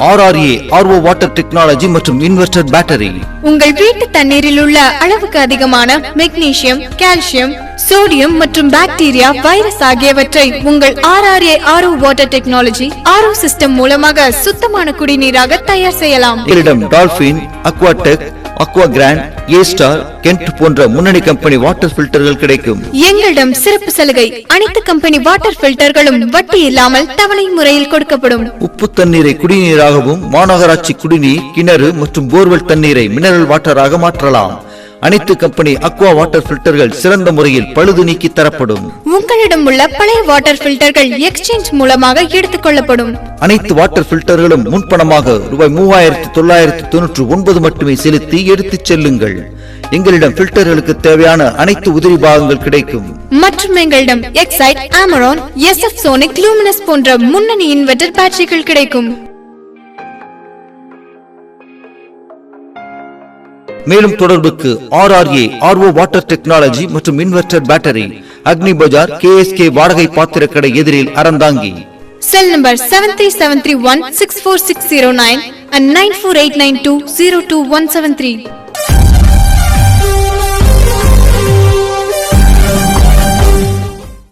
RRA RO water technology மற்றும் inverter battery. உங்கள் வீட்டு தண்ணீரில் உள்ள அளவுக்கு அதிகமான மெக்னீசியம், கால்சியம், சோடியம் மற்றும் பாக்டீரியா, வைரஸ் ஆகியவற்றை உங்கள் RRA RO water technology RO system மூலமாக சுத்தமான குடிநீராக தயார் செய்யலாம். எங்களிடம் டால்பின், அக்வாடெக், அக்வாகிராண்ட், ஏஸ்டார், கென்ட் போன்ற முன்னணி கம்பெனி வாட்டர் பில்டர்கள் கிடைக்கும். எங்களிடம் சிறப்பு சலுகை, அனைத்து கம்பெனி வாட்டர் பில்டர்களும் வட்டி இல்லாமல் தவணை முறையில் கொடுக்கப்படும். உப்பு தண்ணீரை குடிநீராகவும், மாநகராட்சி குடிநீர், கிணறு மற்றும் போர்வெல் தண்ணீரை மினரல் வாட்டராக மாற்றலாம். அனைத்து கம்பெனி அக்வா வாட்டர் பில்டர்கள் சிறந்த முறையில் பழுது நீக்கி தரப்படும். உங்களிடம் உள்ள பழைய வாட்டர் பில்டர்கள் எக்ஸ்சேஞ்ச் மூலமாக எடுத்துக் கொள்ளப்படும். அனைத்து வாட்டர் பில்டர்களும் முன்பணமாக ரூபாய் 3999 மட்டுமே செலுத்தி எடுத்துச் செல்லுங்கள். எங்களிடம் பில்டர்களுக்கு தேவையான அனைத்து உதிரி பாகங்கள் கிடைக்கும். மற்றும் எங்களிடம் excite, Amaron, SF sonic, luminous போன்ற முன்னணி இன்வெர்டர் பேட்டரிகள் கிடைக்கும். மேலும் தொடர்புக்கு RRA RO வாட்டர் டெக்னாலஜி மற்றும் இன்வெர்டர் பேட்டரி, அக்னி பஜார், KSK வாடகை பாத்திரக்கடை எதிரில், அறந்தாங்கி. Cell number 7373164609 and 9489202173.